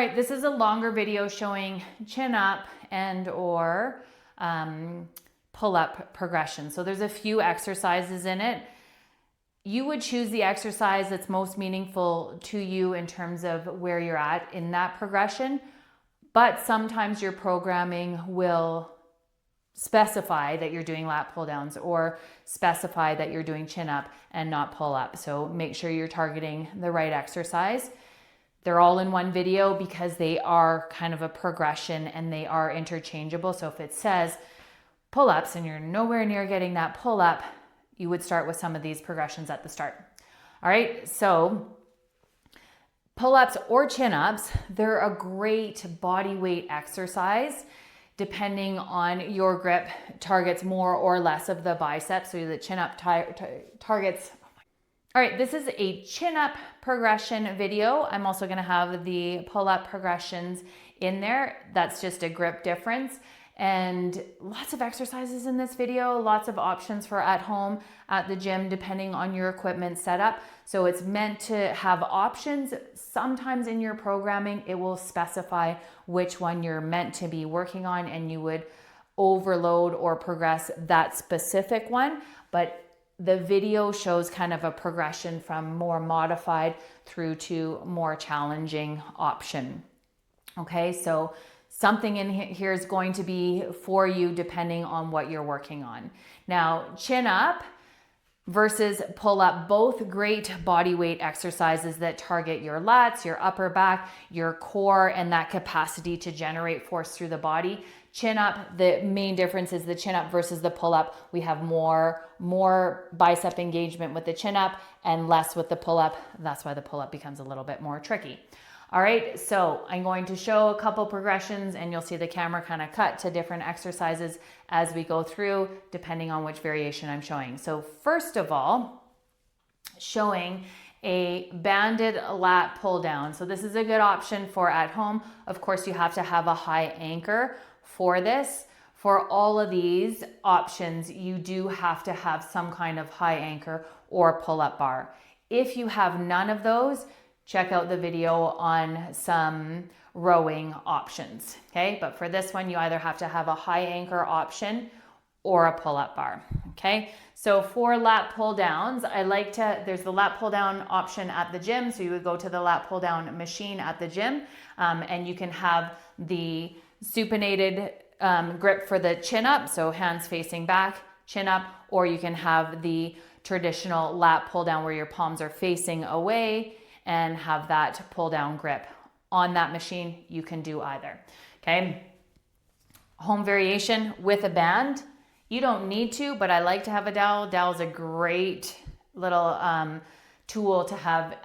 right, this is a longer video showing chin up and or pull-up progression. So there's a few exercises in it. You would choose the exercise that's most meaningful to you in terms of where you're at in that progression, but sometimes your programming will specify that you're doing lat pull downs or specify that you're doing chin up and not pull up. So make sure you're targeting the right exercise. They're all in one video because they are kind of a progression and they are interchangeable. So if it says pull-ups and you're nowhere near getting that pull-up, you would start with some of these progressions at the start. All right, so pull-ups or chin-ups, they're a great body weight exercise. Depending on your grip, targets more or less of the biceps. So the chin-up targets. All right, this is a chin-up progression video. I'm also gonna have the pull-up progressions in there. That's just a grip difference. And lots of exercises in this video, lots of options for at home, at the gym, depending on your equipment setup. So it's meant to have options. Sometimes in your programming, it will specify which one you're meant to be working on and you would overload or progress that specific one. But the video shows kind of a progression from more modified through to more challenging option. Okay, so something in here is going to be for you depending on what you're working on. Now, chin up versus pull up, both great body weight exercises that target your lats, your upper back, your core, and that capacity to generate force through the body. Chin up, the main difference is the chin up versus the pull up. We have more bicep engagement with the chin up and less with the pull up. That's why the pull up becomes a little bit more tricky. All right, so I'm going to show a couple progressions and you'll see the camera kind of cut to different exercises as we go through, depending on which variation I'm showing. So first of all, showing a banded lat pull down. So this is a good option for at home. Of course, you have to have a high anchor for this. For all of these options, you do have to have some kind of high anchor or pull-up bar. If you have none of those, check out the video on some rowing options, okay? But for this one, you either have to have a high anchor option or a pull-up bar, okay? So for lat pull downs, there's the lat pull down option at the gym. So you would go to the lat pull down machine at the gym and you can have the supinated grip for the chin up, so hands facing back, chin up, or you can have the traditional lat pull down where your palms are facing away and have that pull down grip. On that machine, you can do either, okay? Home variation with a band. You don't need to, but I like to have a dowel. Dowel's a great little tool to have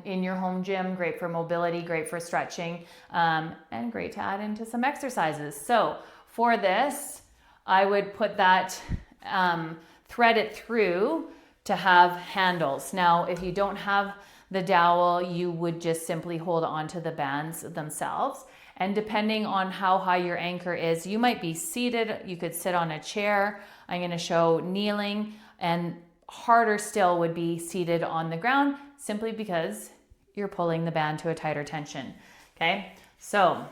in your home gym, great for mobility, great for stretching, and great to add into some exercises. So for this, I would put that, thread it through to have handles. Now, if you don't have the dowel, you would just simply hold on to the bands themselves. And depending on how high your anchor is, you might be seated, you could sit on a chair. I'm gonna show kneeling, and harder still would be seated on the ground simply because you're pulling the band to a tighter tension, okay? So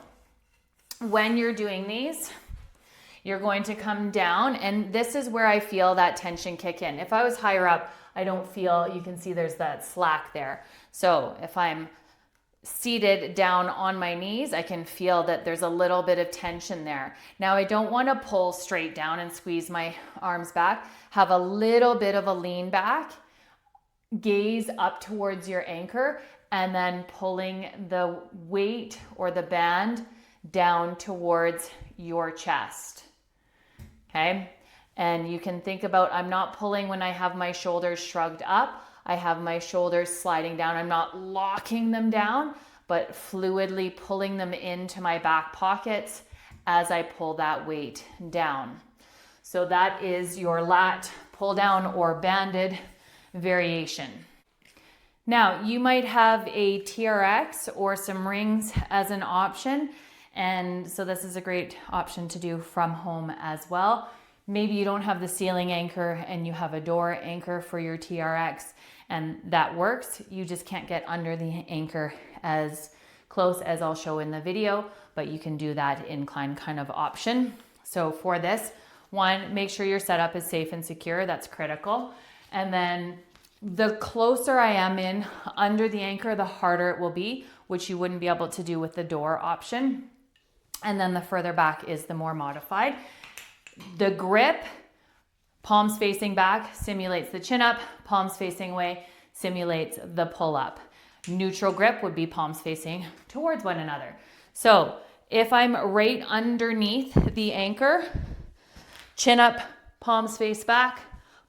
when you're doing these, you're going to come down, and this is where I feel that tension kick in. If I was higher up, I don't feel, you can see there's that slack there. So if I'm seated down on my knees, I can feel that there's a little bit of tension there. Now I don't want to pull straight down and squeeze my arms back. Have a little bit of a lean back, gaze up towards your anchor, and then pulling the weight or the band down towards your chest, okay? And you can think about, I'm not pulling when I have my shoulders shrugged up. I have my shoulders sliding down. I'm not locking them down, but fluidly pulling them into my back pockets as I pull that weight down. So that is your lat pull down or banded variation. Now, you might have a TRX or some rings as an option. And so this is a great option to do from home as well. Maybe you don't have the ceiling anchor and you have a door anchor for your TRX, and that works. You just can't get under the anchor as close as I'll show in the video, but you can do that incline kind of option. So for this one, make sure your setup is safe and secure. That's critical. And then the closer I am in under the anchor, the harder it will be, which you wouldn't be able to do with the door option. And then the further back is the more modified. The grip, palms facing back, simulates the chin up, palms facing away, simulates the pull up. Neutral grip would be palms facing towards one another. So if I'm right underneath the anchor, chin up, palms face back,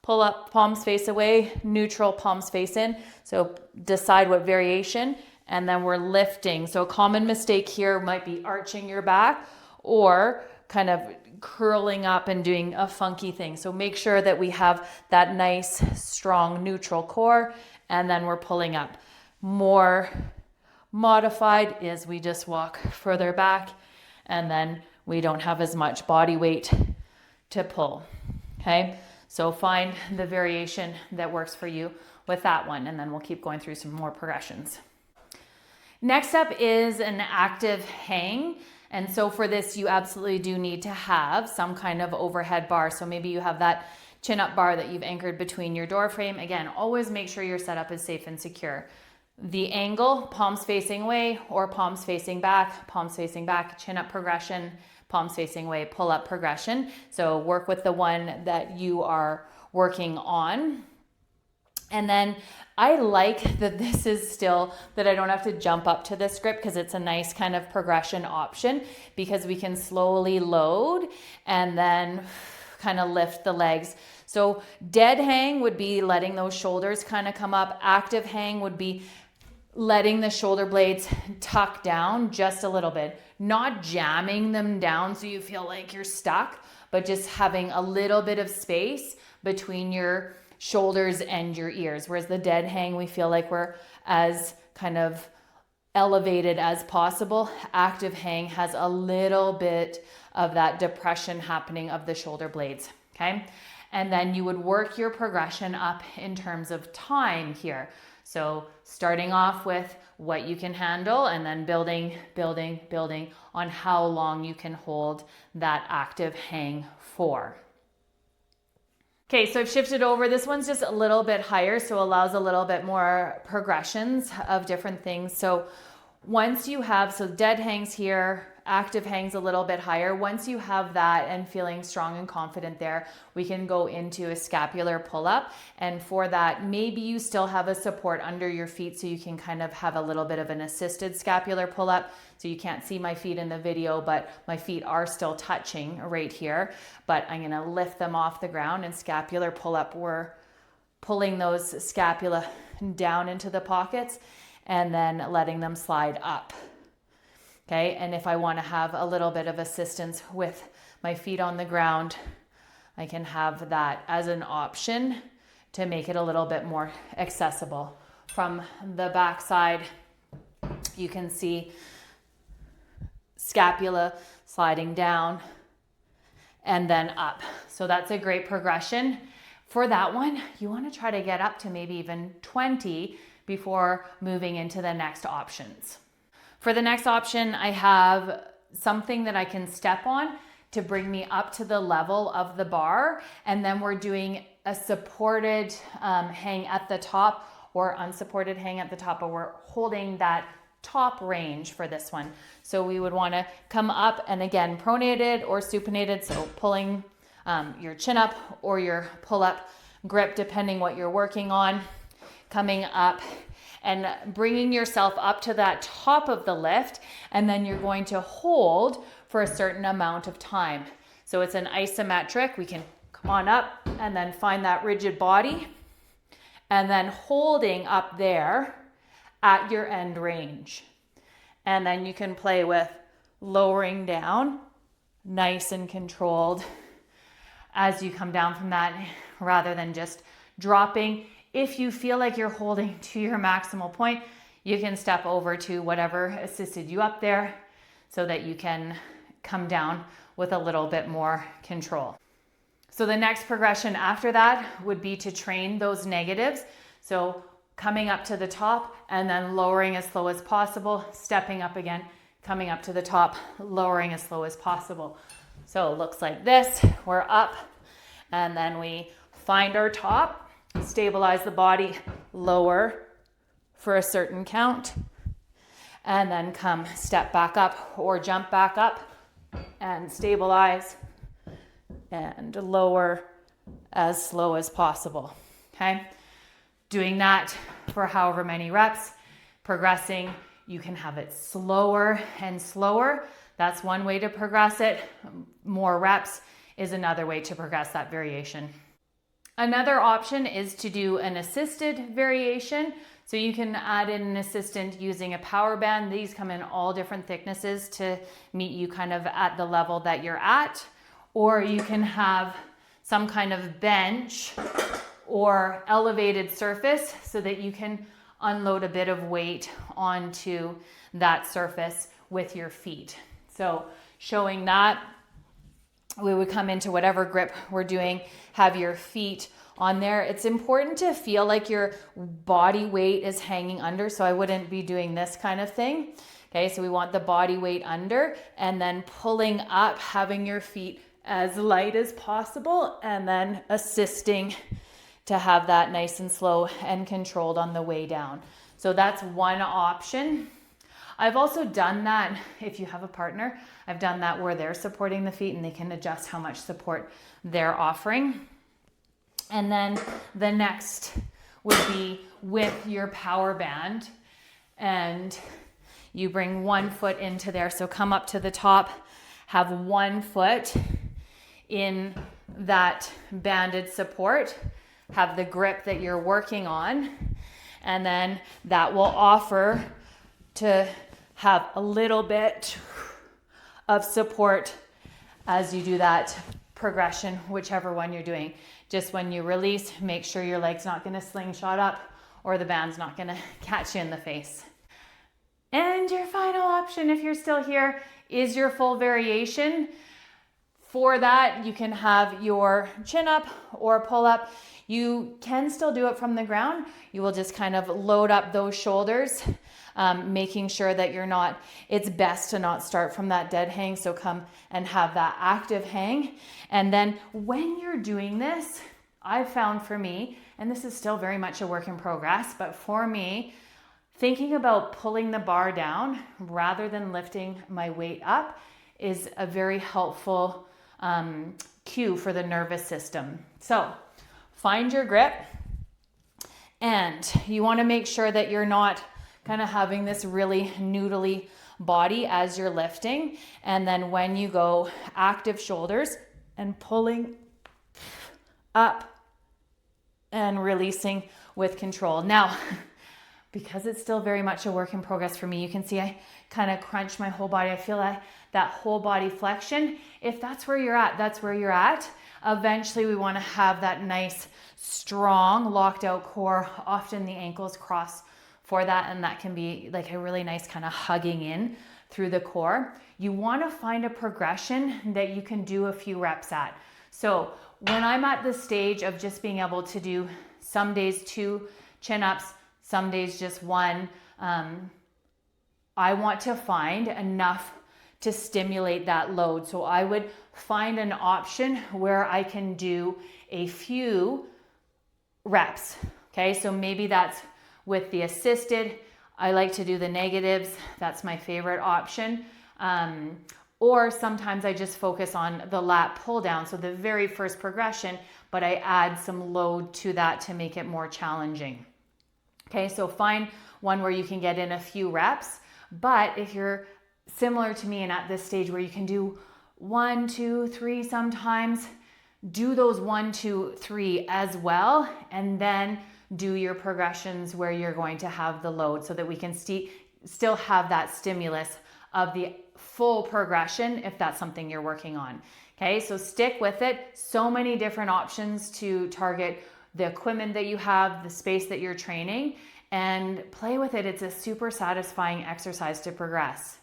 pull up, palms face away, neutral, palms face in. So decide what variation, and then we're lifting. So a common mistake here might be arching your back or kind of curling up and doing a funky thing. So make sure that we have that nice, strong, neutral core, and then we're pulling up. More modified is we just walk further back, and then we don't have as much body weight to pull, okay? So find the variation that works for you with that one, and then we'll keep going through some more progressions. Next up is an active hang. And so for this, you absolutely do need to have some kind of overhead bar. So maybe you have that chin up bar that you've anchored between your door frame. Again, always make sure your setup is safe and secure. The angle, palms facing away or palms facing back, chin up progression, palms facing away, pull up progression. So work with the one that you are working on. And then I like that this is still, that I don't have to jump up to this grip because it's a nice kind of progression option, because we can slowly load and then kind of lift the legs. So dead hang would be letting those shoulders kind of come up. Active hang would be letting the shoulder blades tuck down just a little bit, not jamming them down so you feel like you're stuck, but just having a little bit of space between your shoulders and your ears. Whereas the dead hang, we feel like we're as kind of elevated as possible. Active hang has a little bit of that depression happening of the shoulder blades, okay? And then you would work your progression up in terms of time here. So starting off with what you can handle, and then building on how long you can hold that active hang for. Okay, so I've shifted over. This one's just a little bit higher, so allows a little bit more progressions of different things. So once you have, so dead hangs here, active hangs a little bit higher. Once you have that and feeling strong and confident there, we can go into a scapular pull-up. And for that, maybe you still have a support under your feet, so you can kind of have a little bit of an assisted scapular pull-up. So you can't see my feet in the video, but my feet are still touching right here. But I'm gonna lift them off the ground, and scapular pull-up, we're pulling those scapula down into the pockets and then letting them slide up. Okay, and if I want to have a little bit of assistance with my feet on the ground, I can have that as an option to make it a little bit more accessible. From the back side, you can see scapula sliding down and then up. So that's a great progression. For that one, you want to try to get up to maybe even 20 before moving into the next options. For the next option, I have something that I can step on to bring me up to the level of the bar. And then we're doing a supported hang at the top or unsupported hang at the top, but we're holding that top range for this one. So we would want to come up, and again, pronated or supinated. So pulling your chin up or your pull up grip, depending what you're working on, coming up and bringing yourself up to that top of the lift, and then you're going to hold for a certain amount of time. So it's an isometric. We can come on up and then find that rigid body, and then holding up there at your end range. And then you can play with lowering down, nice and controlled as you come down from that, rather than just dropping. If you feel like you're holding to your maximal point, you can step over to whatever assisted you up there so that you can come down with a little bit more control. So the next progression after that would be to train those negatives. So coming up to the top, and then lowering as slow as possible, stepping up again, coming up to the top, lowering as slow as possible. So it looks like this. We're up, and then we find our top, stabilize the body, lower for a certain count, and then come step back up or jump back up and stabilize and lower as slow as possible. Okay? Doing that for however many reps, progressing. You can have it slower and slower. That's one way to progress it. More reps is another way to progress that variation. Another option is to do an assisted variation. So you can add in an assistant using a power band. These come in all different thicknesses to meet you kind of at the level that you're at. Or you can have some kind of bench or elevated surface so that you can unload a bit of weight onto that surface with your feet. So showing that, we would come into whatever grip we're doing, have your feet on there. It's important to feel like your body weight is hanging under, so I wouldn't be doing this kind of thing. Okay, so we want the body weight under and then pulling up, having your feet as light as possible, and then assisting to have that nice and slow and controlled on the way down. So that's one option. I've also done that, if you have a partner, I've done that where they're supporting the feet and they can adjust how much support they're offering. And then the next would be with your power band, and you bring one foot into there. So come up to the top, have one foot in that banded support, have the grip that you're working on, and then that will offer to have a little bit of support as you do that progression, whichever one you're doing. Just when you release, make sure your leg's not gonna slingshot up or the band's not gonna catch you in the face. And your final option, if you're still here, is your full variation. For that, you can have your chin up or pull up. You can still do it from the ground. You will just kind of load up those shoulders, making sure that you're not, it's best to not start from that dead hang. So come and have that active hang. And then when you're doing this, I've found for me, and this is still very much a work in progress, but for me, thinking about pulling the bar down rather than lifting my weight up is a very helpful cue for the nervous system. So find your grip, and you want to make sure that you're not kind of having this really noodly body as you're lifting. And then when you go, active shoulders and pulling up and releasing with control. Now, because it's still very much a work in progress for me, you can see I kind of crunch my whole body. I feel that whole body flexion. If that's where you're at, that's where you're at. Eventually we want to have that nice, strong, locked out core. Often the ankles cross for that, and that can be like a really nice kind of hugging in through the core. You want to find a progression that you can do a few reps at. So when I'm at the stage of just being able to do some days 2 chin-ups, some days just 1, I want to find enough to stimulate that load. So I would find an option where I can do a few reps. Okay, so maybe that's with the assisted. I like to do the negatives. That's my favorite option. Or sometimes I just focus on the lat pull down. So the very first progression, but I add some load to that to make it more challenging. Okay, so find one where you can get in a few reps. But if you're similar to me and at this stage where you can do 1, 2, 3 sometimes, do those 1, 2, 3 as well, and then do your progressions where you're going to have the load so that we can still have that stimulus of the full progression if that's something you're working on. Okay, so stick with it. So many different options to target the equipment that you have, the space that you're training, and play with it. It's a super satisfying exercise to progress.